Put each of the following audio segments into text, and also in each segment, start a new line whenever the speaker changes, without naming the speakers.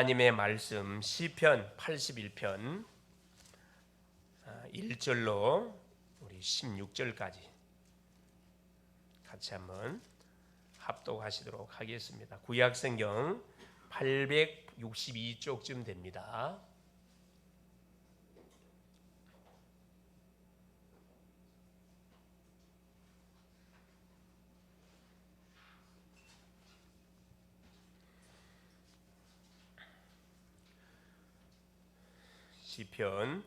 하나님의 말씀 시편 81편 1절로 우리 16절까지 같이 한번 합독하시도록 하겠습니다. 구약성경 862쪽쯤 됩니다. 시편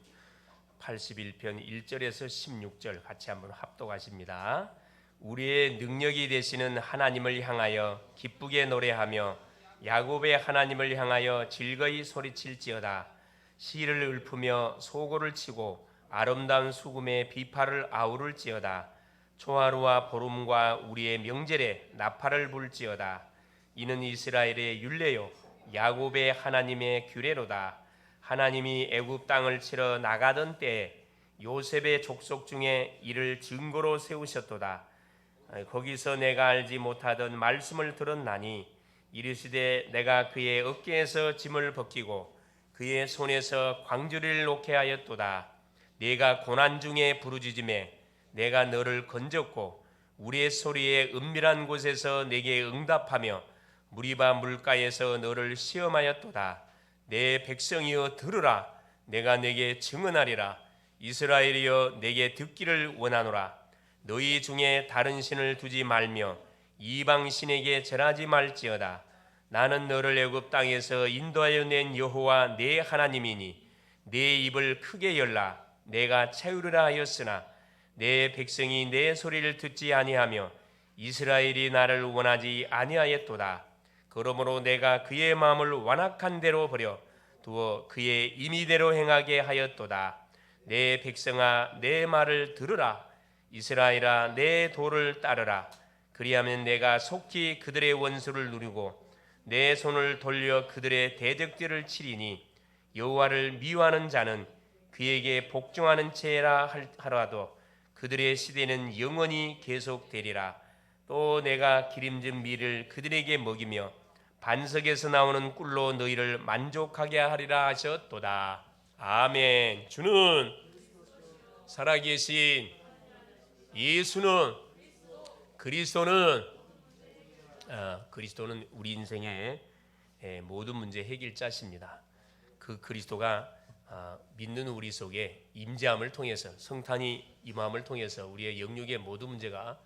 81편 1절에서 16절 같이 한번 합독하십니다. 우리의 능력이 되시는 하나님을 향하여 기쁘게 노래하며 야곱의 하나님을 향하여 즐거이 소리칠지어다. 시를 읊으며 소고를 치고 아름다운 수금에 비파를 아우를지어다. 초하루와 보름과 우리의 명절에 나팔을 불지어다. 이는 이스라엘의 율례요 야곱의 하나님의 규례로다. 하나님이 애굽 땅을 치러 나가던 때에 요셉의 족속 중에 이를 증거로 세우셨도다. 거기서 내가 알지 못하던 말씀을 들었나니 이르시되 내가 그의 어깨에서 짐을 벗기고 그의 손에서 광주리를 놓게 하였도다. 내가 고난 중에 부르짖음에 내가 너를 건졌고 우리의 소리에 은밀한 곳에서 내게 응답하며 무리바 물가에서 너를 시험하였도다. 내 백성이여 들으라. 내가 내게 증언하리라. 이스라엘이여 내게 듣기를 원하노라. 너희 중에 다른 신을 두지 말며 이방 신에게 절하지 말지어다. 나는 너를 애굽 땅에서 인도하여 낸 여호와 내 하나님이니 내 입을 크게 열라. 내가 채우리라 하였으나 내 백성이 내 소리를 듣지 아니하며 이스라엘이 나를 원하지 아니하였도다. 그러므로 내가 그의 마음을 완악한 대로 버려 두어 그의 임의대로 행하게 하였도다. 내 백성아 내 말을 들으라. 이스라엘아 내 도를 따르라. 그리하면 내가 속히 그들의 원수를 누리고 내 손을 돌려 그들의 대적들을 치리니 여호와를 미워하는 자는 그에게 복종하는 채라 하라도 그들의 시대는 영원히 계속되리라. 또 내가 기름진 밀을 그들에게 먹이며 반석에서 나오는 꿀로 너희를 만족하게 하리라 하셨도다. 아멘. 주는 살아계신 예수는 그리스도는 우리 인생의 모든 문제 해결자십니다. 그 그리스도가 믿는 우리 속에 임재함을 통해서 성탄이 임함을 통해서 우리의 영육의 모든 문제가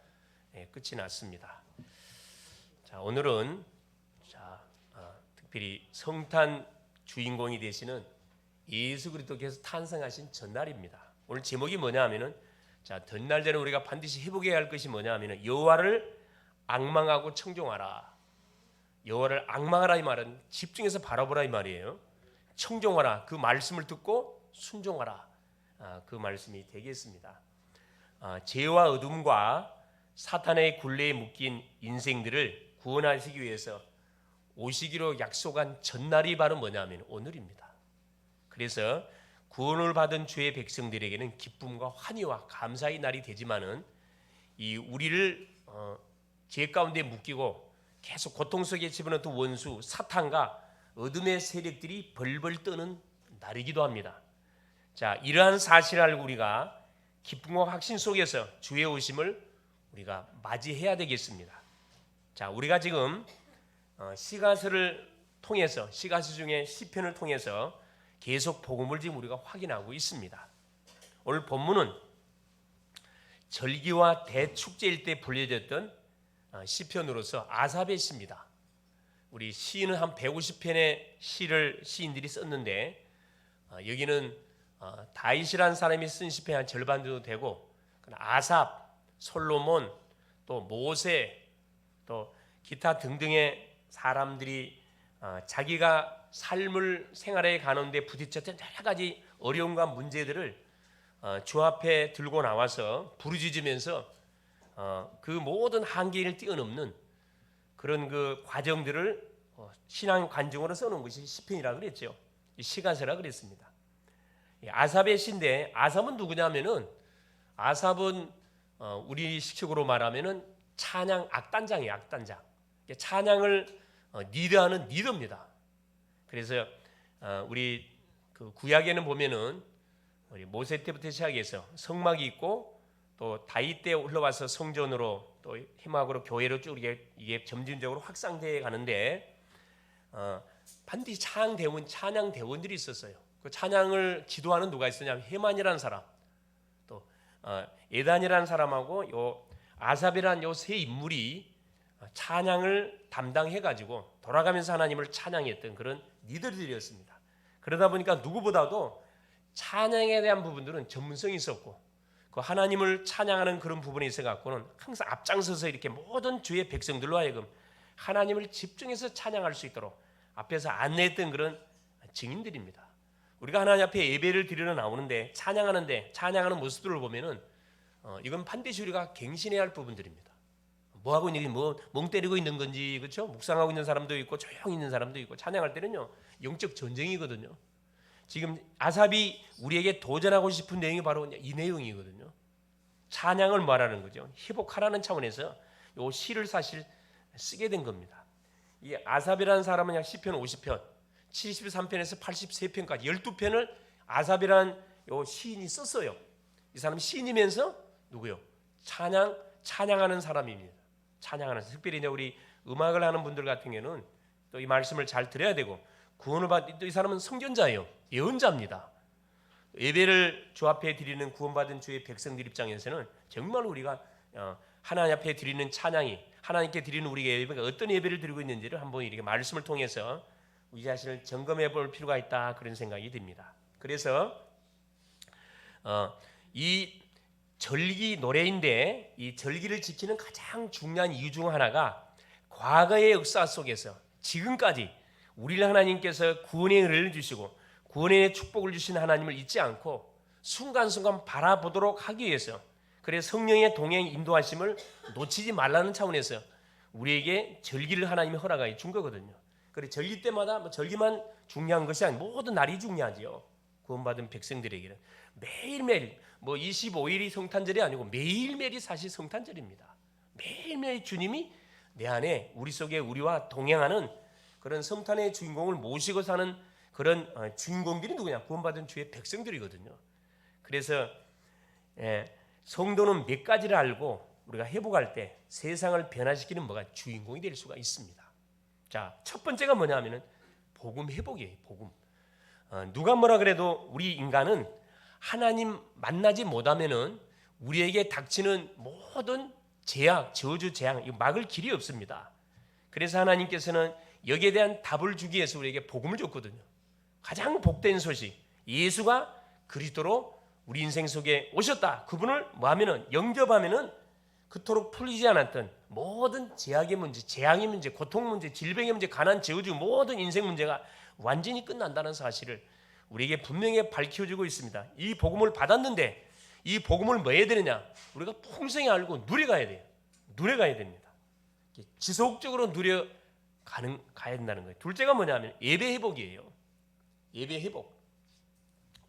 끝이 났습니다. 자, 오늘은 특별히 성탄 주인공이 되시는 예수 그리스도께서 탄생하신 전날입니다. 오늘 제목이 뭐냐 하면은 전날 되는 우리가 반드시 회복해야 할 것이 뭐냐 하면은 여호와를 앙망하고 청종하라. 여호와를 앙망하라 이 말은 집중해서 바라보라 이 말이에요. 청종하라. 그 말씀을 듣고 순종하라. 그 말씀이 되겠습니다. 죄와 어둠과 사탄의 굴레에 묶인 인생들을 구원하시기 위해서 오시기로 약속한 전날이 바로 뭐냐면 오늘입니다. 그래서 구원을 받은 주의 백성들에게는 기쁨과 환희와 감사의 날이 되지만은 이 우리를 죄 가운데 묶이고 계속 고통 속에 집어넣던 원수 사탄과 어둠의 세력들이 벌벌 떠는 날이기도 합니다. 자, 이러한 사실을 알고 우리가 기쁨과 확신 속에서 주의 오심을 우리가 맞이해야 되겠습니다. 자, 우리가 지금 시가서를 통해서 시가서 중에 시편을 통해서 계속 복음을 지금 우리가 확인하고 있습니다. 오늘 본문은 절기와 대축제일 때 불려졌던 시편으로서 아삽의 시입니다. 우리 시인은 한 150편의 시를 시인들이 썼는데 여기는 다윗이라는 사람이 쓴 시편 한 절반 정도 되고 아삽, 솔로몬, 또 모세, 또 기타 등등의 사람들이 자기가 삶을 생활해 가는데 부딪혔던 여러 가지 어려움과 문제들을 주 앞에 들고 나와서 부르짖으면서 그 모든 한계를 뛰어넘는 그런 그 과정들을 신앙 관중으로 써놓은 것이 시편이라고 그랬죠. 시가서라 그랬습니다. 아삽의 시인데 아삽은 누구냐면은 아삽은 우리 식식으로 말하면은 찬양 악단장이에요. 악단장. 찬양을 리드하는 리더입니다. 그래서 우리 그 구약에는 보면은 우리 모세 때부터 시작해서 성막이 있고 또 다윗 때 흘러와서 성전으로 또 희막으로 교회로 쭉 이게 점진적으로 확장되어 가는데 반드시 찬양 대원들이 있었어요. 그 찬양을 기도하는 누가 있었냐면 헤만이라는 사람, 또 예단이라는 사람하고 요 아삽이라는 요 세 인물이 찬양을 담당해 가지고 돌아가면서 하나님을 찬양했던 그런 리더들이었습니다. 그러다 보니까 누구보다도 찬양에 대한 부분들은 전문성이 있었고 그 하나님을 찬양하는 그런 부분에 있어 갖고는 항상 앞장서서 이렇게 모든 주의 백성들로 하여금 하나님을 집중해서 찬양할 수 있도록 앞에서 안내했던 그런 증인들입니다. 우리가 하나님 앞에 예배를 드리러 나오는데 찬양하는 모습들을 보면은 이건 반드시 우리가 갱신해야 할 부분들입니다. 뭐 하고 있는 멍 때리고 있는 건지, 그렇죠? 묵상하고 있는 사람도 있고 조용히 있는 사람도 있고, 찬양할 때는요 영적 전쟁이거든요. 지금 아삽이 우리에게 도전하고 싶은 내용이 바로 이 내용이거든요. 찬양을 말하는 거죠. 회복하라는 차원에서 이 시를 사실 쓰게 된 겁니다. 이 아삽이라는 사람은 시편 50편, 73편에서 83편까지 12편을 아삽이라는 요 시인이 썼어요. 이 사람이 시인이면서 누구요? 찬양하는 사람입니다. 찬양하는, 특별히 이제 우리 음악을 하는 분들 같은 경우는 또 이 말씀을 잘 들어야 되고, 구원을 받은 또 이 사람은 선견자예요. 예언자입니다. 예배를 주 앞에 드리는 구원받은 주의 백성들 입장에서는 정말 우리가 하나님 앞에 드리는 찬양이, 하나님께 드리는 우리의 예배가 어떤 예배를 드리고 있는지를 한번 이렇게 말씀을 통해서 우리 자신을 점검해 볼 필요가 있다, 그런 생각이 듭니다. 그래서 이 절기 노래인데, 이 절기를 지키는 가장 중요한 이유 중 하나가 과거의 역사 속에서 지금까지 우리를 하나님께서 구원의 은혜를 주시고 구원의 축복을 주신 하나님을 잊지 않고 순간순간 바라보도록 하기 위해서, 그래서 성령의 동행 인도하심을 놓치지 말라는 차원에서 우리에게 절기를 하나님이 허락하여 준 거거든요. 그래, 절기 때마다 절기만 중요한 것이 아니고 모든 날이 중요하지요. 구원받은 백성들에게는 매일매일 25일이 성탄절이 아니고 매일매일이 사실 성탄절입니다. 매일매일 주님이 내 안에 우리 속에 우리와 동행하는 그런 성탄의 주인공을 모시고 사는 그런 주인공들이 누구냐? 구원받은 주의 백성들이거든요. 그래서 성도는 몇 가지를 알고 우리가 회복할 때 세상을 변화시키는 뭐가 주인공이 될 수가 있습니다. 자, 첫 번째가 뭐냐면은 복음 회복이에요. 복음. 누가 뭐라 그래도 우리 인간은 하나님 만나지 못하면은 우리에게 닥치는 모든 제약, 저주, 재앙, 이거 막을 길이 없습니다. 그래서 하나님께서는 여기에 대한 답을 주기 위해서 우리에게 복음을 줬거든요. 가장 복된 소식, 예수가 그리스도로 우리 인생 속에 오셨다. 그분을 뭐하면은 영접하면은 그토록 풀리지 않았던 모든 제약의 문제, 재앙의 문제, 고통 문제, 질병의 문제, 가난, 저주, 모든 인생 문제가 완전히 끝난다는 사실을 우리에게 분명히 밝혀주고 있습니다. 이 복음을 받았는데 이 복음을 뭐 해야 되느냐? 우리가 풍성히 알고 누려가야 돼요. 누려가야 됩니다. 지속적으로 가야 된다는 거예요. 둘째가 뭐냐면 예배 회복이에요. 예배 회복.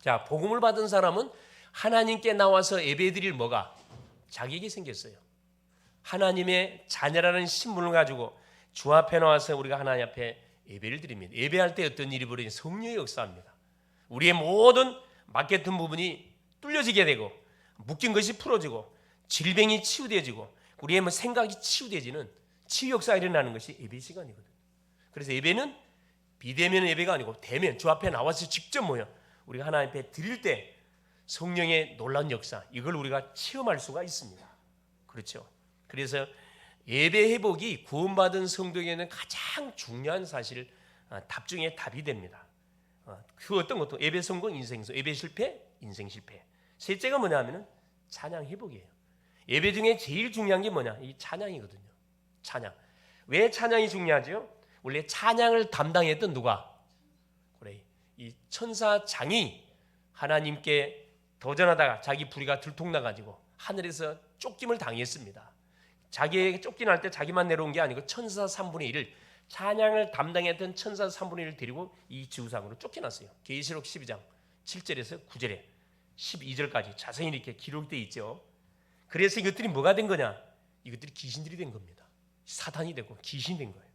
자, 복음을 받은 사람은 하나님께 나와서 예배 드릴 뭐가? 자격이 생겼어요. 하나님의 자녀라는 신분을 가지고 주 앞에 나와서 우리가 하나님 앞에 예배를 드립니다. 예배할 때 어떤 일이 벌어지는 성령의 역사입니다. 우리의 모든 막혔던 부분이 뚫려지게 되고 묶인 것이 풀어지고 질병이 치유되어지고 우리의 생각이 치유되지는 치유 역사가 일어나는 것이 예배 시간이거든요. 그래서 예배는 비대면 예배가 아니고 대면, 주 앞에 나와서 직접 모여 우리가 하나님 앞에 드릴 때 성령의 놀라운 역사, 이걸 우리가 체험할 수가 있습니다. 그렇죠. 그래서 예배 회복이 구원받은 성도에게는 가장 중요한 사실, 답 중에 답이 됩니다. 그 어떤 것도 예배 성공, 인생 성공, 예배 실패, 인생 실패. 셋째가 뭐냐면은 찬양 회복이에요. 예배 중에 제일 중요한 게 뭐냐? 이 찬양이거든요. 찬양. 왜 찬양이 중요하죠? 원래 찬양을 담당했던 누가? 그래, 이 천사장이 하나님께 도전하다가 자기 부리가 들통나가지고 하늘에서 쫓김을 당했습니다. 자기에게 쫓겨날 때 자기만 내려온 게 아니고 천사 3분의 1을, 찬양을 담당했던 천사 3분의 1을 데리고 이 지구상으로 쫓겨났어요. 계시록 12장 7절에서 9절에 12절까지 자세히 이렇게 기록되어 있죠. 그래서 이것들이 뭐가 된 거냐? 이것들이 귀신들이 된 겁니다. 사탄이 되고 귀신이 된 거예요.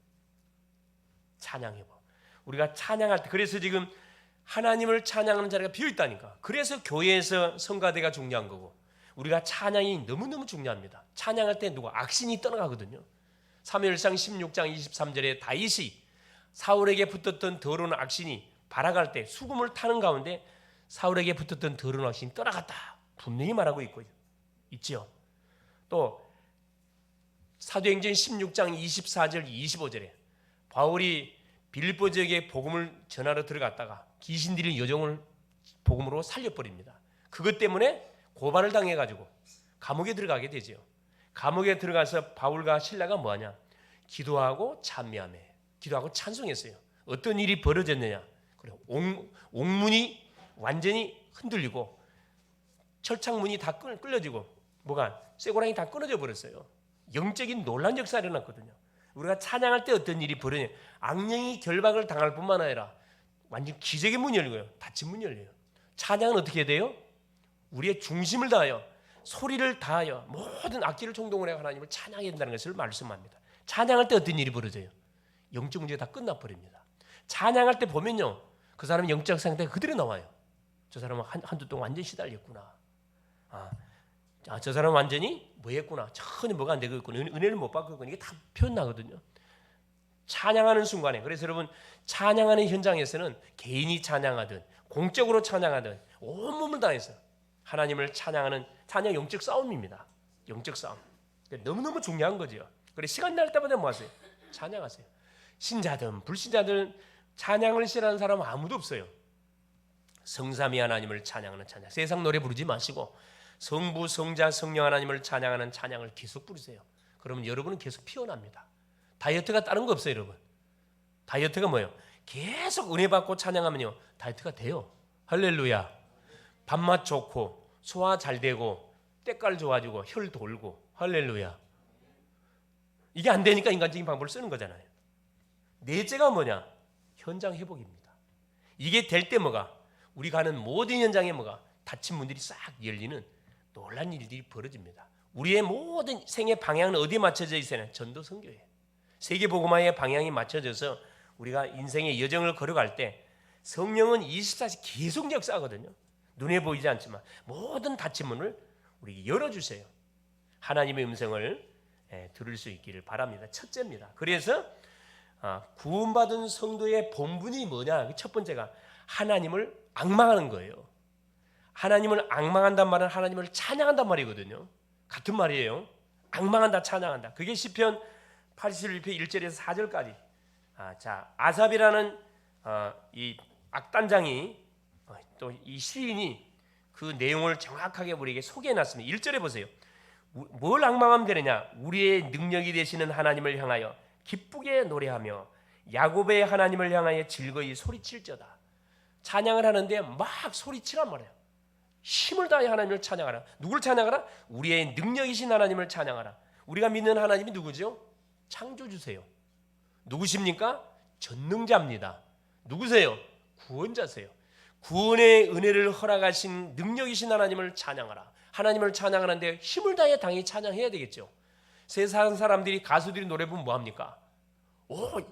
찬양 회복. 우리가 찬양할 때, 그래서 지금 하나님을 찬양하는 자리가 비어 있다니까. 그래서 교회에서 성가대가 중요한 거고, 우리가 찬양이 너무너무 중요합니다. 찬양할 때 누가 악신이 떠나가거든요. 사무엘상 16장 23절에 다윗이 사울에게 붙었던 더러운 악신이 발악할 때 수금을 타는 가운데 사울에게 붙었던 더러운 악신이 떠나갔다, 분명히 말하고 있죠. 또 사도행전 16장 24절 25절에 바울이 빌립보 지역에 복음을 전하러 들어갔다가 귀신들이 여종을 복음으로 살려버립니다. 그것 때문에 고발을 당해가지고 감옥에 들어가게 되죠. 감옥에 들어가서 바울과 실라가 뭐하냐? 기도하고 찬미하며, 기도하고 찬송했어요. 어떤 일이 벌어졌느냐? 그래, 옥문이 완전히 흔들리고 철창문이 다 끌려지고 뭐가 쇠고랑이 다 끊어져 버렸어요. 영적인 놀란 역사가 일어났거든요. 우리가 찬양할 때 어떤 일이 벌어지냐? 악령이 결박을 당할 뿐만 아니라 완전 기적의 문이 열려요. 닫힌 문이 열려요. 찬양은 어떻게 돼요? 우리의 중심을 다하여 소리를 다하여 모든 악기를 총동원해 하나님을 찬양해야 된다는 것을 말씀합니다. 찬양할 때 어떤 일이 벌어져요? 영적 문제가 다 끝나버립니다. 찬양할 때 보면요, 그 사람의 영적 상태가 그대로 나와요. 저 사람은 한두 동안 완전히 시달렸구나. 저 사람은 완전히 뭐 했구나. 전혀 뭐가 안 되고 있구나. 은혜를 못 받고 있구나. 이게 다 표현나거든요. 찬양하는 순간에. 그래서 여러분, 찬양하는 현장에서는 개인이 찬양하든 공적으로 찬양하든 온몸을 다해서 하나님을 찬양하는 찬양, 영적 싸움입니다. 영적 싸움. 너무너무 중요한 거죠. 그래, 시간 날 때마다 뭐 하세요? 찬양하세요. 신자든 불신자든 찬양을 싫어하는 사람은 아무도 없어요. 성삼위 하나님을 찬양하는 찬양. 세상 노래 부르지 마시고 성부, 성자, 성령 하나님을 찬양하는 찬양을 계속 부르세요. 그러면 여러분은 계속 피어납니다. 다이어트가 다른 거 없어요, 여러분. 다이어트가 뭐예요? 계속 은혜 받고 찬양하면요, 다이어트가 돼요. 할렐루야. 밥맛 좋고 소화 잘 되고 때깔 좋아지고 혈 돌고, 할렐루야. 이게 안 되니까 인간적인 방법을 쓰는 거잖아요. 넷째가 뭐냐? 현장 회복입니다. 이게 될 때 뭐가? 우리 가는 모든 현장에 뭐가? 닫힌 문들이 싹 열리는 놀란 일들이 벌어집니다. 우리의 모든 생의 방향은 어디에 맞춰져 있어요? 전도 선교예요. 세계복음화의 방향이 맞춰져서 우리가 인생의 여정을 걸어갈 때 성령은 24시간 계속 역사하거든요. 눈에 보이지 않지만 모든 닫힌 문을 우리에게 열어주세요. 하나님의 음성을 들을 수 있기를 바랍니다. 첫째입니다. 그래서 구원받은 성도의 본분이 뭐냐? 첫 번째가 하나님을 앙망하는 거예요. 하나님을 앙망한단 말은 하나님을 찬양한단 말이거든요. 같은 말이에요. 앙망한다, 찬양한다. 그게 시편 81편 1절에서 4절까지. 아삽이라는 이 악단장이 또 이 시인이 그 내용을 정확하게 우리에게 소개해놨습니다. 1절에 보세요. 뭘 앙망하면 되느냐? 우리의 능력이 되시는 하나님을 향하여 기쁘게 노래하며 야곱의 하나님을 향하여 즐거이 소리칠저다. 찬양을 하는데 막 소리치란 말이에요. 힘을 다해 하나님을 찬양하라. 누굴 찬양하라? 우리의 능력이신 하나님을 찬양하라. 우리가 믿는 하나님이 누구죠? 창조주세요. 누구십니까? 전능자입니다. 누구세요? 구원자세요. 구원의 은혜를 허락하신 능력이신 하나님을 찬양하라. 하나님을 찬양하는데 힘을 다해 당연히 찬양해야 되겠죠. 세상 사람들이, 가수들이 노래 부르면 뭐합니까?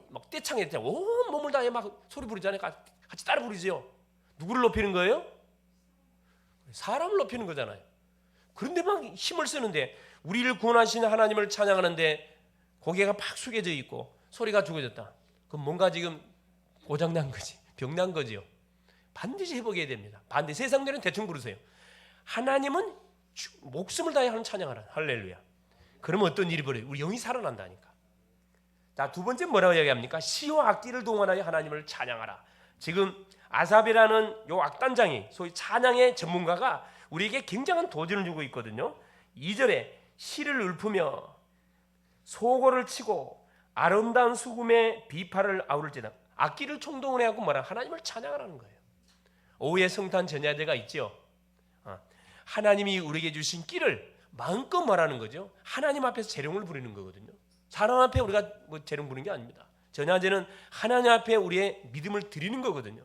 막 떼창해, 온 몸을 다해 막 소리 부르잖아요. 같이 따라 부르죠. 누구를 높이는 거예요? 사람을 높이는 거잖아요. 그런데 막 힘을 쓰는데, 우리를 구원하신 하나님을 찬양하는데 고개가 팍 숙여져 있고 소리가 죽어졌다. 그럼 뭔가 지금 고장난 거지, 병난 거지요. 반드시 회복해야 됩니다. 반드시. 세상들은 대충 부르세요. 하나님은 목숨을 다해 하는 찬양하라. 할렐루야. 그러면 어떤 일이 벌어요? 우리 영이 살아난다니까. 자, 두 번째 뭐라고 얘기합니까? 시와 악기를 동원하여 하나님을 찬양하라. 지금 아삽이라는 요 악단장이, 소위 찬양의 전문가가 우리에게 굉장한 도전을 주고 있거든요. 2절에 시를 읊으며 소고를 치고 아름다운 수금의 비파를 아우를지나. 악기를 총동원해갖고 뭐라? 하나님을 찬양하라는 거예요. 오후에 성탄 전야제가 있죠. 하나님이 우리에게 주신 끼를 마음껏 말하는 거죠. 하나님 앞에서 재롱을 부리는 거거든요. 사람 앞에 우리가 뭐 재롱 부리는 게 아닙니다. 전야제는 하나님 앞에 우리의 믿음을 드리는 거거든요.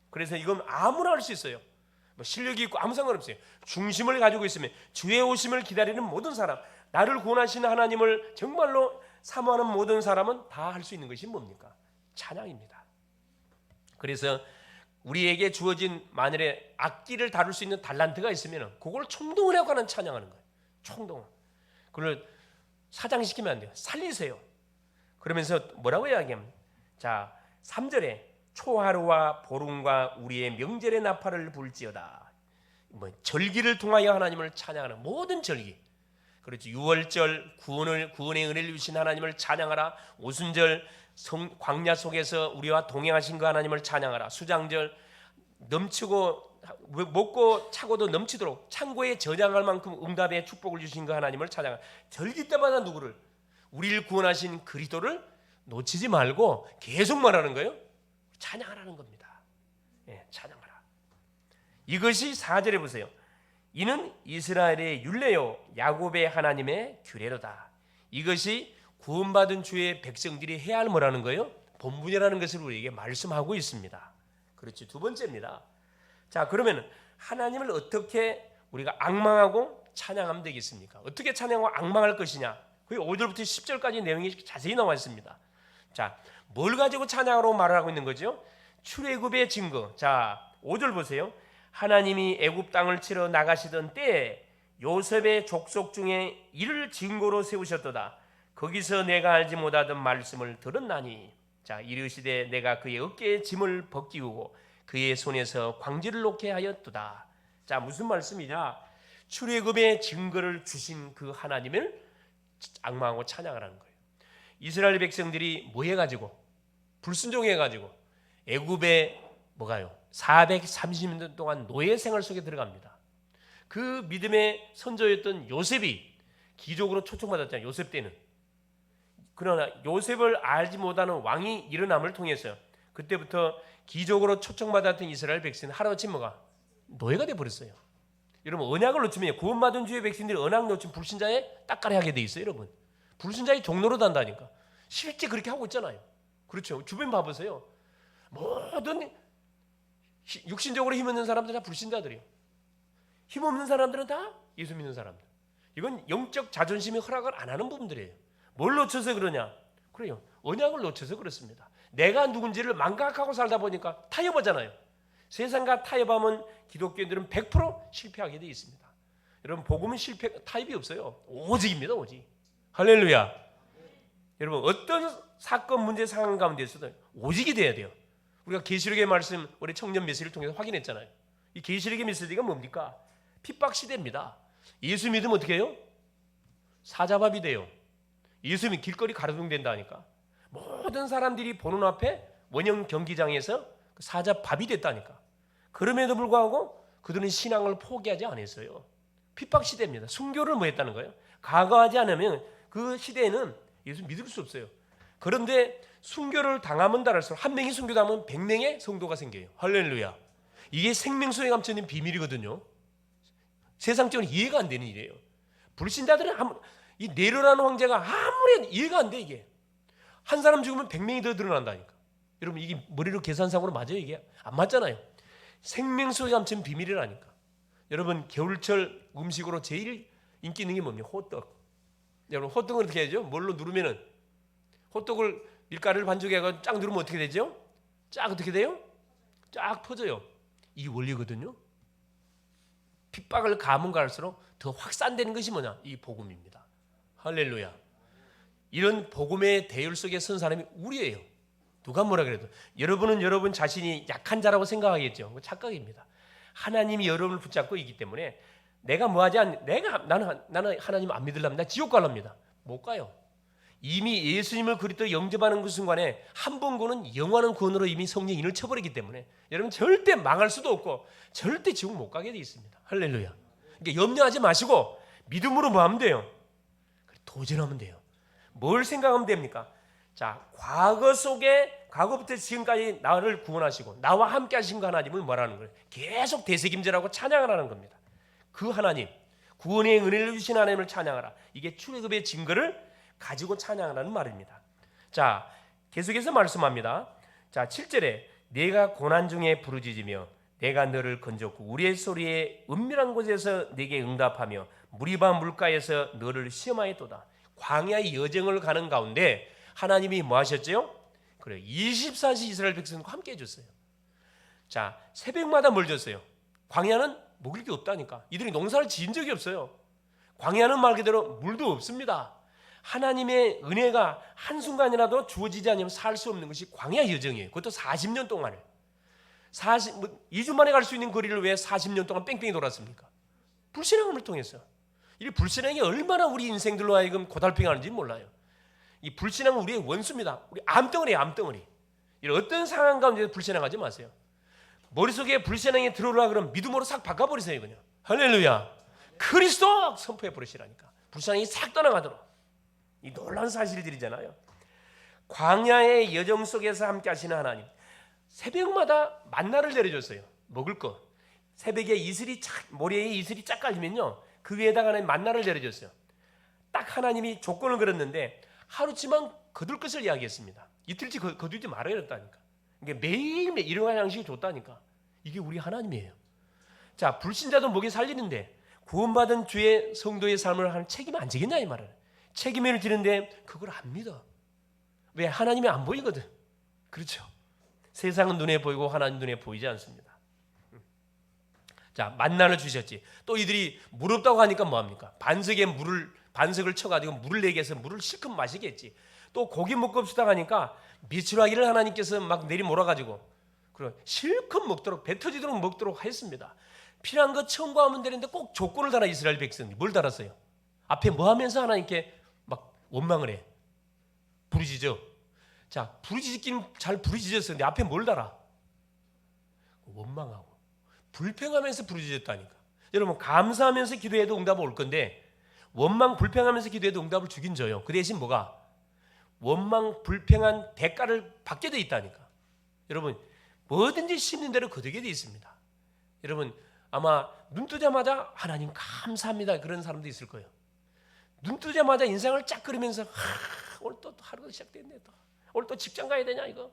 그래서 이건 아무나 할 수 있어요. 뭐 실력이 있고 아무 상관없어요. 중심을 가지고 있으면 주의 오심을 기다리는 모든 사람, 나를 구원하시는 하나님을 정말로 사모하는 모든 사람은 다 할 수 있는 것이 뭡니까? 찬양입니다. 그래서 우리에게 주어진 만일에 악기를 다룰 수 있는 달란트가 있으면 그걸 총동을 하고 하는 찬양하는 거예요. 총동. 그걸 사장시키면 안 돼요. 살리세요. 그러면서 뭐라고 이야기하면, 자 3절에 초하루와 보름과 우리의 명절의 나팔을 불지어다. 뭐 절기를 통하여 하나님을 찬양하는 모든 절기. 그렇죠. 6월절 구원의 은혜를 주신 하나님을 찬양하라. 오순절 광야 속에서 우리와 동행하신 그 하나님을 찬양하라. 수장절 넘치고 먹고 차고도 넘치도록 창고에 저장할 만큼 응답의 축복을 주신 그 하나님을 찬양하라. 절기 때마다 누구를? 우리를 구원하신 그리스도를 놓치지 말고 계속 말하는 거예요. 찬양하라는 겁니다. 예, 찬양하라. 이것이 4절에 보세요. 이는 이스라엘의 율례요 야곱의 하나님의 규례로다. 이것이 구원받은 주의 백성들이 해야 할 뭐라는 거예요? 본분이라는 것을 우리에게 말씀하고 있습니다. 그렇죠. 두 번째입니다. 자, 그러면 하나님을 어떻게 우리가 앙망하고 찬양하면 되겠습니까? 어떻게 찬양하고 앙망할 것이냐? 거기 5절부터 10절까지 내용이 자세히 나와 있습니다. 자, 뭘 가지고 찬양으로 말을 하고 있는 거죠? 출애굽의 증거. 자, 5절 보세요. 하나님이 애굽 땅을 치러 나가시던 때에 요셉의 족속 중에 이를 증거로 세우셨도다. 거기서 내가 알지 못하던 말씀을 들었나니. 자, 이르시되 내가 그의 어깨에 짐을 벗기우고 그의 손에서 광지를 놓게 하였도다. 자, 무슨 말씀이냐? 출애굽의 증거를 주신 그 하나님을 앙망하고 찬양하라는 거예요. 이스라엘 백성들이 뭐 해가지고? 불순종해가지고 애굽에 뭐가요? 430년 동안 노예 생활 속에 들어갑니다. 그 믿음의 선조였던 요셉이 기적으로 초청받았잖아요. 요셉 때는. 그러나 요셉을 알지 못하는 왕이 일어남을 통해서 그때부터 기적으로 초청받았던 이스라엘 백성은 하루아침에 뭐가? 노예가 되어버렸어요. 여러분, 언약을 놓치면 구원받은 주의 백성들이 언약 놓치면 불신자에 딱가리 하게 돼 있어요. 여러분, 불신자의 종로로 단다니까. 실제 그렇게 하고 있잖아요. 그렇죠. 주변 봐보세요. 모든 육신적으로 힘없는 사람들은 다 불신자들이에요. 힘없는 사람들은 다 예수 믿는 사람들. 이건 영적 자존심이 허락을 안 하는 부분들이에요. 뭘 놓쳐서 그러냐? 그래요. 언약을 놓쳐서 그렇습니다. 내가 누군지를 망각하고 살다 보니까 타협하잖아요. 세상과 타협하면 기독교인들은 100% 실패하게 되어 있습니다. 여러분, 복음은 타협이 없어요. 오직입니다. 오직. 할렐루야. 여러분, 어떤 사건 문제 상황 가운데 있어도 오직이 돼야 돼요. 우리가 계시록의 말씀, 우리 청년 메시지를 통해서 확인했잖아요. 이 계시록의 메시지가 뭡니까? 핍박 시대입니다. 예수 믿으면 어떻게 해요? 사자밥이 돼요. 예수 믿으면 길거리 가로등 된다니까. 모든 사람들이 보는 앞에 원형 경기장에서 사자밥이 됐다니까. 그럼에도 불구하고 그들은 신앙을 포기하지 않았어요. 핍박 시대입니다. 순교를 뭐 했다는 거예요? 각오하지 않으면 그 시대에는 예수 믿을 수 없어요. 그런데 순교를 당하면 달할수록 한 명이 순교당하면 100명의 성도가 생겨요. 할렐루야. 이게 생명수에 감춰진 비밀이거든요. 세상적으로 이해가 안 되는 일이에요. 불신자들은 이 네로라는 황제가 아무리 이해가 안 돼. 이게 한 사람 죽으면 100명이 더 드러난다니까. 여러분, 이게 머리로 계산상으로 맞아요? 이게 안 맞잖아요. 생명수에 감춘 비밀이라니까. 여러분, 겨울철 음식으로 제일 인기 있는 게 뭡니까? 호떡. 여러분, 호떡은 어떻게 하죠? 뭘로 누르면은 호떡을 밀가루를 반죽해서 쫙 누르면 어떻게 되죠? 쫙 어떻게 돼요? 쫙 퍼져요. 이 원리거든요. 핍박을 가면 갈수록 더 확산되는 것이 뭐냐? 이 복음입니다. 할렐루야. 이런 복음의 대열 속에 선 사람이 우리예요. 누가 뭐라 그래도 여러분은 여러분 자신이 약한 자라고 생각하겠죠. 착각입니다. 하나님이 여러분을 붙잡고 있기 때문에 내가 뭐하지 않? 나는 하나님 안 믿으려면 나 지옥 갈랍니다. 못 가요. 이미 예수님을 그리스도 영접하는 그 순간에 한 번 구는 영원한 구원으로 이미 성령 인을 쳐버리기 때문에 여러분 절대 망할 수도 없고 절대 지옥 못 가게 돼 있습니다. 할렐루야. 그러니까 염려하지 마시고 믿음으로 뭐 하면 돼요? 도전하면 돼요. 뭘 생각하면 됩니까? 자, 과거 속에 과거부터 지금까지 나를 구원하시고 나와 함께 하신 그 하나님을 뭐라는 거예요? 계속 되새김질하고 찬양하라는 겁니다. 그 하나님, 구원의 은혜를 주신 하나님을 찬양하라. 이게 출애굽의 증거를 가지고 찬양하라는 말입니다. 자, 계속해서 말씀합니다. 자, 7절에 내가 고난 중에 부르짖으며 내가 너를 건졌고 우리의 소리에 은밀한 곳에서 내게 응답하며 무리바 물가에서 너를 시험하였도다. 광야의 여정을 가는 가운데 하나님이 뭐 하셨죠? 그래, 24시 이스라엘 백성과 함께 해줬어요. 자, 새벽마다 뭘 줬어요? 광야는 먹을 게 없다니까. 이들이 농사를 지은 적이 없어요. 광야는 말 그대로 물도 없습니다. 하나님의 은혜가 한순간이라도 주어지지 않으면 살 수 없는 것이 광야 여정이에요. 그것도 40년 동안을. 2주 만에 갈 수 있는 거리를 왜 40년 동안 뺑뺑이 돌았습니까? 불신앙을 통해서. 이 불신앙이 얼마나 우리 인생들로 하여금 고달팽이하는지 몰라요. 이 불신앙은 우리의 원수입니다. 우리 암덩어리예요, 암덩어리. 이런 어떤 상황 가운데 불신앙하지 마세요. 머릿속에 불신앙이 들어오라 그러면 믿음으로 싹 바꿔버리세요. 그냥 할렐루야, 그리스도 선포해 버리시라니까. 불신앙이 싹 떠나가도록. 이 놀라운 사실들이잖아요. 광야의 여정 속에서 함께 하시는 하나님, 새벽마다 만나를 내려줬어요. 먹을 거. 새벽에 모래에 이슬이 쫙 깔리면요, 그 위에다가 만나를 내려줬어요. 딱 하나님이 조건을 걸었는데 하루치만 거둘 것을 이야기했습니다. 이틀치 거두지 말아야 했다니까. 이게 매일매일 일용할 양식이 줬다니까. 이게 우리 하나님이에요. 자, 불신자도 먹이 살리는데 구원받은 주의 성도의 삶을 하는 책임이 안 지겠냐 이 말을. 책임을 지는데 그걸 안 믿어. 왜? 하나님이 안 보이거든. 그렇죠. 세상은 눈에 보이고 하나님 눈에 보이지 않습니다. 자, 만나를 주셨지. 또 이들이 물 없다고 하니까 뭐합니까? 반석을 쳐가지고 물을 내게 해서 물을 실컷 마시겠지. 또 고기 먹고 없다 하니까 미추라기를 하나님께서 막 내리 몰아가지고 실컷 먹도록, 배 터지도록 먹도록 했습니다. 필요한 거 청구하면 되는데 꼭 조건을 달아. 이스라엘 백성이 뭘 달았어요? 앞에 뭐 하면서 하나님께 막 원망을 해? 부르짖어. 자, 부르짖긴 잘 부르짖었는데 앞에 뭘 달아? 원망하고 불평하면서 부르짖었다니까. 여러분, 감사하면서 기도해도 응답은 올 건데 원망 불평하면서 기도해도 응답을 주긴 줘요. 그 대신 뭐가? 원망 불평한 대가를 받게 돼 있다니까. 여러분, 뭐든지 심는 대로 거두게 돼 있습니다. 여러분, 아마 눈 뜨자마자 하나님 감사합니다 그런 사람도 있을 거예요. 눈 뜨자마자 인상을 쫙 그리면서 오늘 또 하루가 시작됐네. 오늘 또 직장 가야 되냐 이거?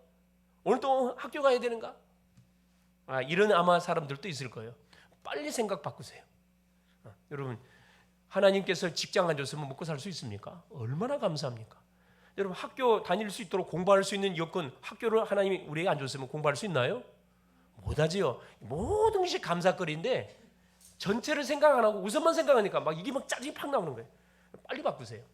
오늘 또 학교 가야 되는가? 이런 아마 사람들도 있을 거예요. 빨리 생각 바꾸세요. 여러분, 하나님께서 직장 안 줬으면 먹고 살 수 있습니까? 얼마나 감사합니까? 여러분, 학교 다닐 수 있도록 공부할 수 있는 여건, 학교를 하나님이 우리에게 안 줬으면 공부할 수 있나요? 못하지요. 모든 것이 감사거리인데 전체를 생각 안 하고 우선만 생각하니까 막 이게 막 짜증이 팍 나오는 거예요. 빨리 바꾸세요.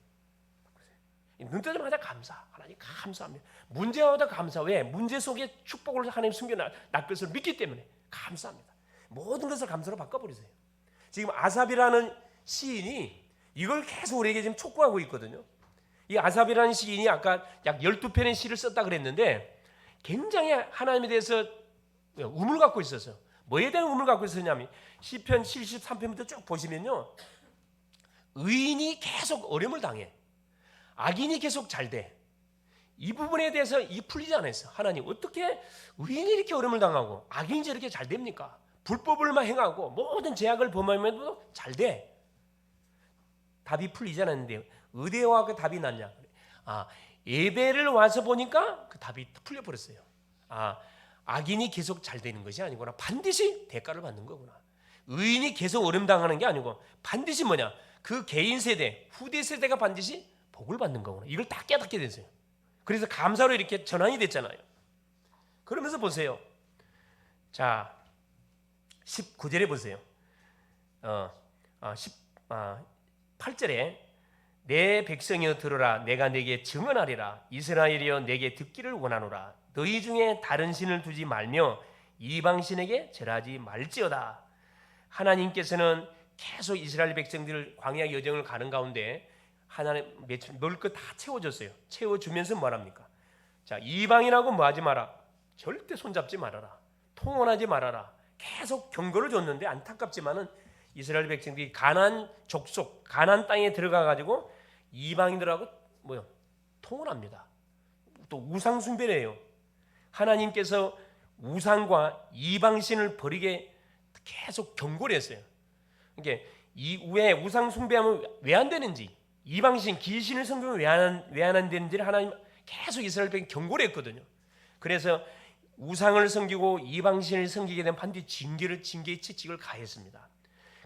눈 뜨자마자 감사. 하나님 감사합니다. 문제와도 감사. 왜? 문제 속에 축복을 하나님 숨겨놨 것을 믿기 때문에 감사합니다. 모든 것을 감사로 바꿔버리세요. 지금 아삽이라는 시인이 이걸 계속 우리에게 지금 촉구하고 있거든요. 이 아삽이라는 시인이 아까 약 12편의 시를 썼다 그랬는데 굉장히 하나님에 대해서 우물 갖고 있었어요. 뭐에 대한 우물 갖고 있었냐면 시편 73편부터 쭉 보시면요, 의인이 계속 어려움을 당해. 악인이 계속 잘 돼. 이 부분에 대해서 풀리지 않았어요. 하나님, 어떻게 의인이 이렇게 어려움을 당하고 악인이 이렇게 잘 됩니까? 불법을만 행하고 모든 죄악을 범하면도 잘 돼. 답이 풀리지 않았는데 의대와 그 답이 났냐? 예배를 와서 보니까 그 답이 풀려버렸어요. 악인이 계속 잘 되는 것이 아니구나. 반드시 대가를 받는 거구나. 의인이 계속 어려움 당하는 게 아니고 반드시 뭐냐? 그 개인 세대, 후대 세대가 반드시 복을 받는 거구나. 이걸 딱 깨닫게 됐어요. 그래서 감사로 이렇게 전환이 됐잖아요. 그러면서 보세요. 자, 19절에 보세요. 8절에 내 백성이여 들으라. 내가 내게 증언하리라. 이스라엘이여 내게 듣기를 원하노라. 너희 중에 다른 신을 두지 말며 이방신에게 절하지 말지어다. 하나님께서는 계속 이스라엘 백성들을 광야 여정을 가는 가운데 하나님 먹을 거 다 채워줬어요. 채워주면서 뭐랍니까? 자, 이방인하고 뭐 하지 마라. 절대 손잡지 말아라. 통혼하지 말아라. 계속 경고를 줬는데 안타깝지만은 이스라엘 백성들이 가나안 족속, 가나안 땅에 들어가 가지고 이방인들하고 통혼합니다. 또 우상 숭배를 해요. 하나님께서 우상과 이방신을 버리게 계속 경고를 했어요. 이게 왜 우상 숭배하면 왜 안 되는지, 이방신 기신을 섬기면 왜 안 되는지를 하나님 계속 이스라엘 백성에게 경고를 했거든요. 그래서 우상을 섬기고 이방신을 섬기게 되면 반드시 징계의 채찍을 가했습니다.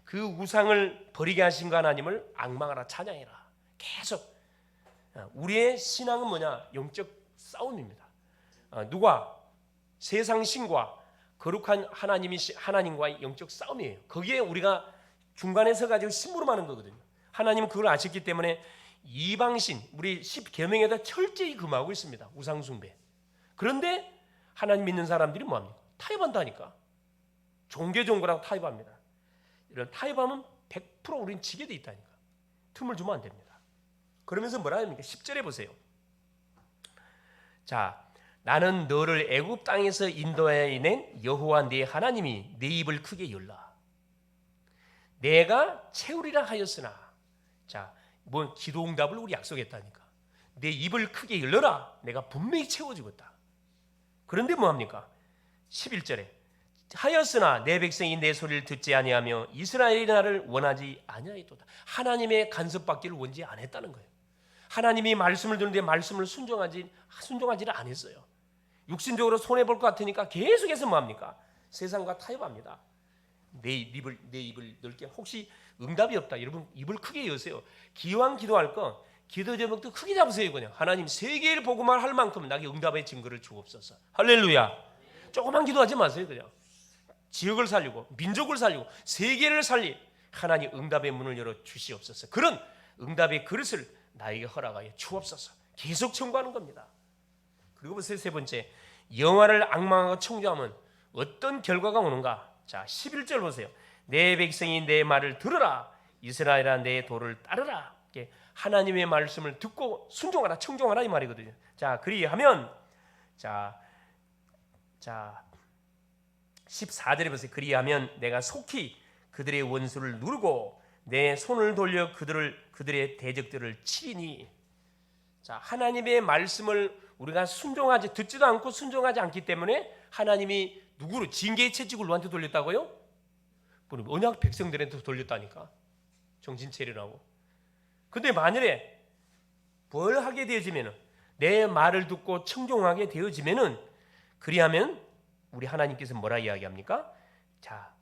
그 우상을 버리게 하신 그 하나님을 앙망하라, 찬양해라. 계속 우리의 신앙은 뭐냐? 영적 싸움입니다. 누가? 세상 신과 거룩한 하나님과의 영적 싸움이에요. 거기에 우리가 중간에 서가지고 심부름하는 거거든요. 하나님은 그걸 아셨기 때문에 이방신, 우리 10계명에다 철저히 금하고 있습니다. 우상숭배. 그런데 하나님 믿는 사람들이 뭐합니까? 타협한다니까. 종교라고 타협합니다. 이런 타협하면 100% 우리는 지게 돼 있다니까. 틈을 주면 안 됩니다. 그러면서 뭐라 합니까? 10절에 보세요. 자, 나는 너를 애굽 땅에서 인도하여 낸 여호와 네 하나님이 네 입을 크게 열라. 내가 채우리라 하였으나, 자, 뭐 기도 응답을 우리 약속했다니까. 내 입을 크게 열려라. 내가 분명히 채워주겠다. 그런데 뭐합니까? 11절에 하였으나 내 백성이 내 소리를 듣지 아니하며 이스라엘이 나를 원하지 아니하였도다. 하나님의 간섭받기를 원치 않았다는 거예요. 하나님이 말씀을 듣는데 말씀을 순종하지를 않았어요. 육신적으로 손해볼 것 같으니까 계속해서 뭐합니까? 세상과 타협합니다. 내 입을 넓게. 혹시 응답이 없다, 여러분 입을 크게 여세요. 기왕 기도할 거 기도 제목도 크게 잡으세요. 그냥 하나님 세계를 보고만 할 만큼 나에게 응답의 증거를 주옵소서. 할렐루야. 조그만 기도하지 마세요. 그냥 지역을 살리고 민족을 살리고 세계를 살릴 하나님 응답의 문을 열어 주시옵소서. 그런 응답의 그릇을 나에게 허락하여 주옵소서. 계속 청구하는 겁니다. 그리고 보세요. 세 번째, 여호와를 앙망하고 청조하면 어떤 결과가 오는가? 자, 11절 보세요. 내 백성이 내 말을 들으라. 이스라엘아 내 도를 따르라. 하나님의 말씀을 듣고 순종하라, 청종하라 이 말이거든요. 자, 그리하면 자 14절에 보세요. 그리하면 내가 속히 그들의 원수를 누르고 내 손을 돌려 그들의 대적들을 치리니. 자, 하나님의 말씀을 우리가 듣지도 않고 순종하지 않기 때문에 하나님이 누구로 징계의 채찍을 누구한테 돌렸다고요? 언약 백성들한테 돌렸다니까. 정신 차리라고. 근데 만일에 뭘 하게 되어지면은, 내 말을 듣고 청종하게 되어지면은, 그리하면 우리 하나님께서 뭐라 이야기합니까? 자,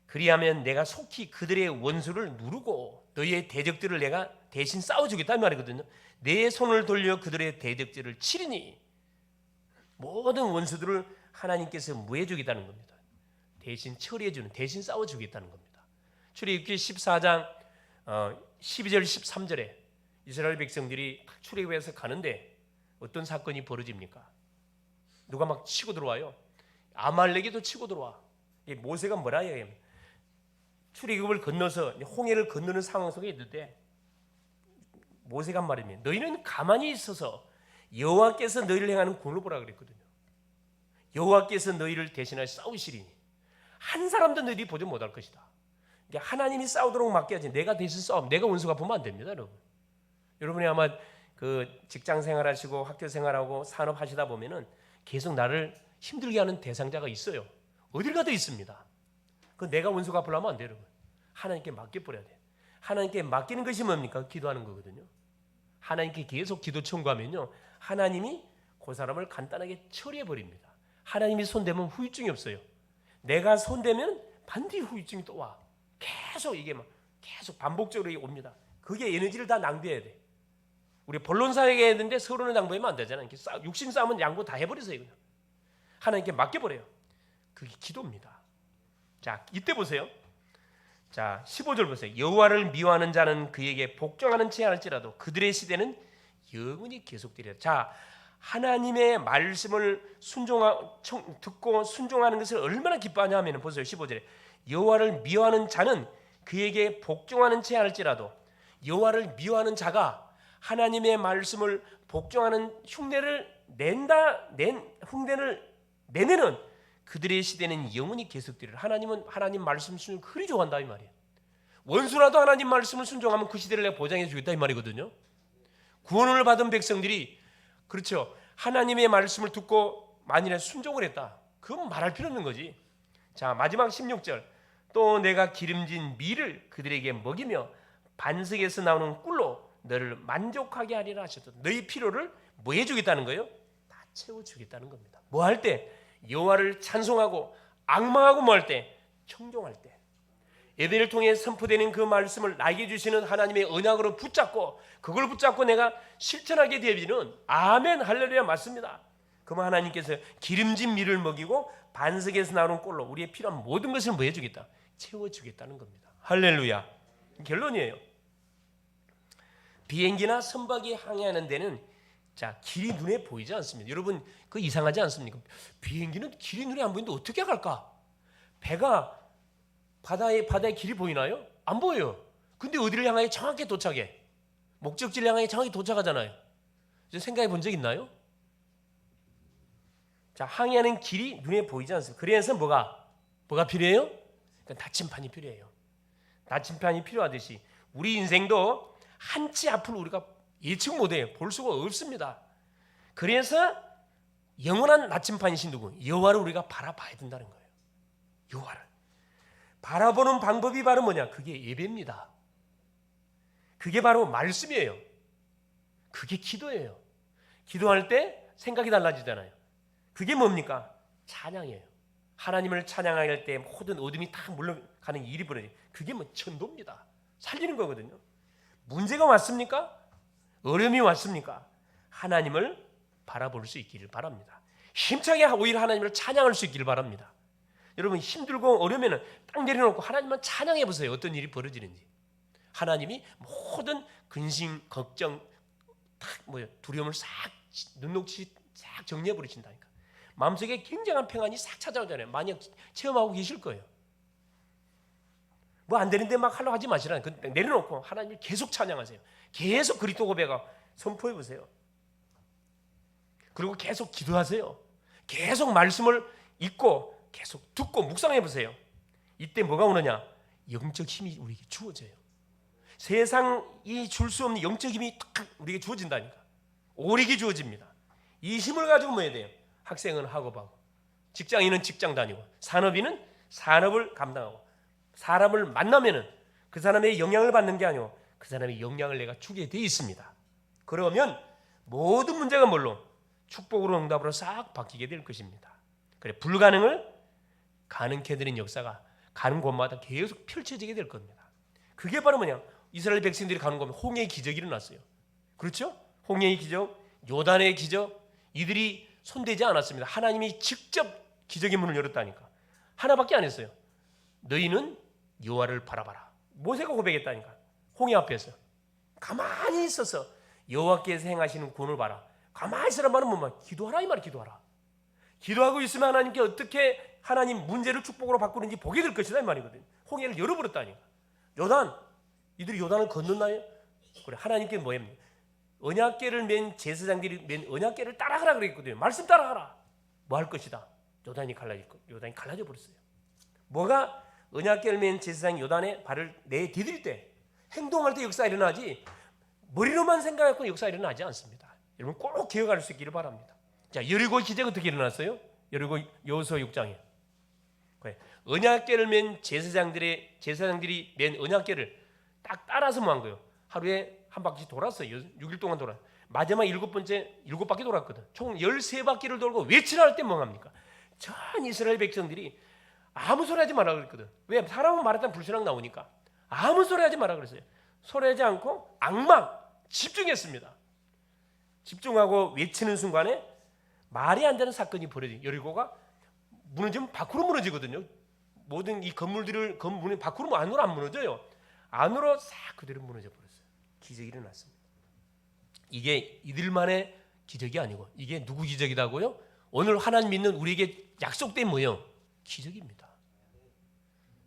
그리하면 내가 속히 그들의 원수를 누르고 너희의 대적들을 내가 대신 싸워주겠다는 말이거든요. 내 손을 돌려 그들의 대적들을 치리니. 모든 원수들을 하나님께서 무해주겠다는 겁니다. 대신 처리해주는, 대신 싸워주겠다는 겁니다. 출애굽기 14장 12절 13절에 이스라엘 백성들이 출애굽해서 가는데 어떤 사건이 벌어집니까? 누가 막 치고 들어와요. 아말렉이도 치고 들어와. 모세가 뭐라 해요? 출애굽을 건너서 홍해를 건너는 상황 속에 있는데 모세가 말입니다. 너희는 가만히 있어서 여호와께서 너희를 행하는 공을 보라 그랬거든요. 여호와께서 너희를 대신하여 싸우시리니 한 사람도 너희들이 보지 못할 것이다. 그러니까 하나님이 싸우도록 맡겨야지 내가 대신 싸우면 내가 원수가 보면 안 됩니다. 여러분이 아마 그 직장 생활하시고 학교 생활하고 산업하시다 보면은 계속 나를 힘들게 하는 대상자가 있어요. 어딜 가도 있습니다. 그 내가 원수 갚으려면 안 돼요. 여러분. 하나님께 맡겨버려야 돼요. 하나님께 맡기는 것이 뭡니까? 기도하는 거거든요. 하나님께 계속 기도 청구하면요, 하나님이 그 사람을 간단하게 처리해버립니다. 하나님이 손대면 후유증이 없어요. 내가 손대면 반드시 후유증이 또 와. 계속 이게 막 계속 반복적으로 옵니다. 그게 에너지를 다 낭비해야 돼. 우리 본론사에게 했는데 서로는 양보하면 안 되잖아요. 육신 싸움은 양보 다 해버리세요. 그냥. 하나님께 맡겨버려요. 그게 기도입니다. 자, 이때 보세요. 자, 15절 보세요. 여호와를 미워하는 자는 그에게 복종하는 채 할지라도 그들의 시대는 영원히 계속되리라. 자, 하나님의 말씀을 듣고 순종하는 것을 얼마나 기뻐하냐 하면 보세요. 15절에 여호와를 미워하는 자는 그에게 복종하는 채 할지라도, 여호와를 미워하는 자가 하나님의 말씀을 복종하는 흉내를 내내는 그들의 시대는 영원히 계속되리라. 하나님은 하나님 말씀 순종 그리 좋아한다 이 말이에요. 원수라도 하나님 말씀을 순종하면 그 시대를 내가 보장해 주겠다 이 말이거든요. 구원을 받은 백성들이 그렇죠. 하나님의 말씀을 듣고 만일에 순종을 했다. 그건 말할 필요 없는 거지. 자, 마지막 16절. 또 내가 기름진 밀을 그들에게 먹이며 반석에서 나오는 꿀로 너를 만족하게 하리라 하셨다. 너희 필요를 뭐 해주겠다는 거예요? 다 채워주겠다는 겁니다. 뭐 할 때? 여호와를 찬송하고 앙망하고 뭐 할 때? 청종할 때. 예배를 통해 선포되는 그 말씀을 나에게 주시는 하나님의 언약으로 붙잡고 그걸 붙잡고 내가 실천하게 되면 아멘 할렐루야 맞습니다. 그러면 하나님께서 기름진 밀을 먹이고 반석에서 나오는 꼴로 우리의 필요한 모든 것을 뭐 해주겠다? 채워주겠다는 겁니다. 할렐루야. 결론이에요. 비행기나 선박이 항해하는 데는 자, 길이 눈에 보이지 않습니다. 여러분, 그 이상하지 않습니까? 비행기는 길이 눈에 안 보이는데 어떻게 갈까? 배가 바다에 길이 보이나요? 안 보여요. 근데 어디를 향하여 정확히 도착해? 목적지를 향하여 정확히 도착하잖아요. 생각해 본 적 있나요? 자, 항해하는 길이 눈에 보이지 않습니다. 그래서 뭐가 필요해요? 그러니까 나침판이 필요해요. 나침판이 필요하듯이 우리 인생도 한치 앞을 우리가 예측 못해요. 볼 수가 없습니다. 그래서 영원한 나침판이신 누구? 여호와를 우리가 바라봐야 된다는 거예요. 여호와를 바라보는 방법이 바로 뭐냐? 그게 예배입니다. 그게 바로 말씀이에요. 그게 기도예요. 기도할 때 생각이 달라지잖아요. 그게 뭡니까? 찬양이에요. 하나님을 찬양할 때 모든 어둠이 다 물러가는 일이 벌어져요. 그게 뭐 천도입니다. 살리는 거거든요. 문제가 왔습니까? 어려움이 왔습니까? 하나님을 바라볼 수 있기를 바랍니다. 힘차게 오히려 하나님을 찬양할 수 있기를 바랍니다. 여러분, 힘들고 어려우면 딱 내려놓고 하나님만 찬양해 보세요. 어떤 일이 벌어지는지. 하나님이 모든 근심, 걱정, 두려움을 싹 눈녹이 싹 정리해 버리신다니까. 마음속에 굉장한 평안이 싹 찾아오잖아요. 만약 체험하고 계실 거예요. 뭐 안 되는데 막 하려고 하지 마시라는. 내려놓고 하나님을 계속 찬양하세요. 계속 그리스도 고백하고 선포해 보세요. 그리고 계속 기도하세요. 계속 말씀을 읽고 계속 듣고 묵상해 보세요. 이때 뭐가 오느냐? 영적 힘이 우리에게 주어져요. 세상이 줄 수 없는 영적 힘이 딱 우리에게 주어진다니까. 오력이 주어집니다. 이 힘을 가지고 뭐 해야 돼요? 학생은 학업하고, 직장인은 직장 다니고, 산업인은 산업을 감당하고, 사람을 만나면은 그 사람의 영향을 받는 게 아니고 그 사람의 영향을 내가 주게 돼 있습니다. 그러면 모든 문제가 뭘로? 축복으로 응답으로 싹 바뀌게 될 것입니다. 그래, 불가능을 가능케 되는 역사가 가는 곳마다 계속 펼쳐지게 될 겁니다. 그게 바로 뭐냐? 이스라엘 백성들이 가는 곳에 홍해의 기적이 일어났어요. 그렇죠? 홍해의 기적, 요단의 기적, 이들이 손대지 않았습니다. 하나님이 직접 기적의 문을 열었다니까. 하나밖에 안 했어요. 너희는 여호와를 바라봐라. 모세가 고백했다니까. 홍해 앞에서 가만히 있어서 여호와께서 행하시는 구원을 봐라. 가만히 있으란 말은 뭐만? 기도하라 이 말이야. 기도하라. 기도하고 있으면 하나님께 어떻게 하나님 문제를 축복으로 바꾸는지 보게 될 것이다 이 말이거든요. 홍해를 열어버렸다니까. 요단, 이들이 요단을 건넜나요? 그래, 하나님께 뭐합니까? 언약궤를 맨 제사장들이 맨 언약궤를 따라가라 그랬거든요. 말씀 따라가라. 뭐 할 것이다? 요단이 갈라져 버렸어요. 뭐가 언약궤를 맨 제사장 요단에 발을 내디딜 때, 행동할 때 역사 일어나지 머리로만 생각하고 역사 일어나지 않습니다. 여러분 꼭 기억할 수 있기를 바랍니다. 자, 여리고 기적 어떻게 일어났어요? 여리고 여호수아 6장에 언약궤를 맨 제사장들이 맨 언약궤를 딱 따라서 뭐 한 거예요? 하루에 한 바퀴 돌았어요. 6일 동안 돌아. 마지막 7바퀴 돌았거든. 총 13바퀴를 돌고 외치라 할 때 뭐 합니까? 전 이스라엘 백성들이 아무 소리 하지 말라 그랬거든. 왜? 사람은 말했다면 불신앙 나오니까. 아무 소리 하지 말라 그랬어요. 소리하지 않고 악막 집중했습니다. 집중하고 외치는 순간에 말이 안 되는 사건이 벌어져요. 여리고가 무너지면 밖으로 무너지거든요. 모든 이 건물이 밖으로 안으로 안 무너져요. 안으로 싹 그대로 무너져 버렸어요. 기적이 일어났습니다. 이게 이들만의 기적이 아니고 이게 누구 기적이다고요? 오늘 하나님 믿는 우리에게 약속된 뭐요? 기적입니다.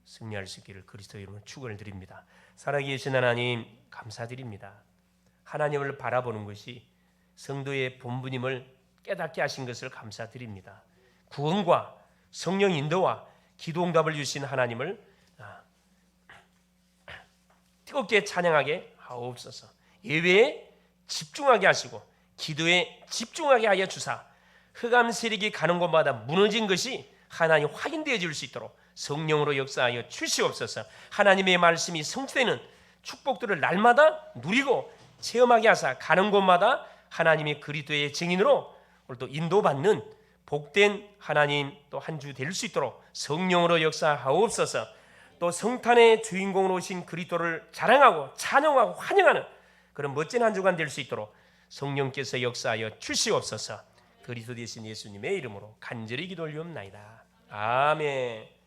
승리할 수 있기를 그리스도의 이름으로 축원을 드립니다. 살아계신 하나님 감사드립니다. 하나님을 바라보는 것이 성도의 본분임을 깨닫게 하신 것을 감사드립니다. 구원과 성령 인도와 기도 응답을 주신 하나님을 뜨겁게 찬양하게 하옵소서. 예배에 집중하게 하시고 기도에 집중하게 하여 주사 흑암 세력이 가는 곳마다 무너진 것이 하나님 확인되어질 수 있도록 성령으로 역사하여 주시옵소서. 하나님의 말씀이 성취되는 축복들을 날마다 누리고 체험하게 하사 가는 곳마다 하나님의 그리스도의 증인으로 오늘도 인도받는 복된 하나님 또 한 주 될 수 있도록 성령으로 역사하옵소서. 또 성탄의 주인공으로 오신 그리스도를 자랑하고 찬양하고 환영하는 그런 멋진 한 주간 될 수 있도록 성령께서 역사하여 주시옵소서. 그리스도 되신 예수님의 이름으로 간절히 기도 올리옵나이다. 아멘.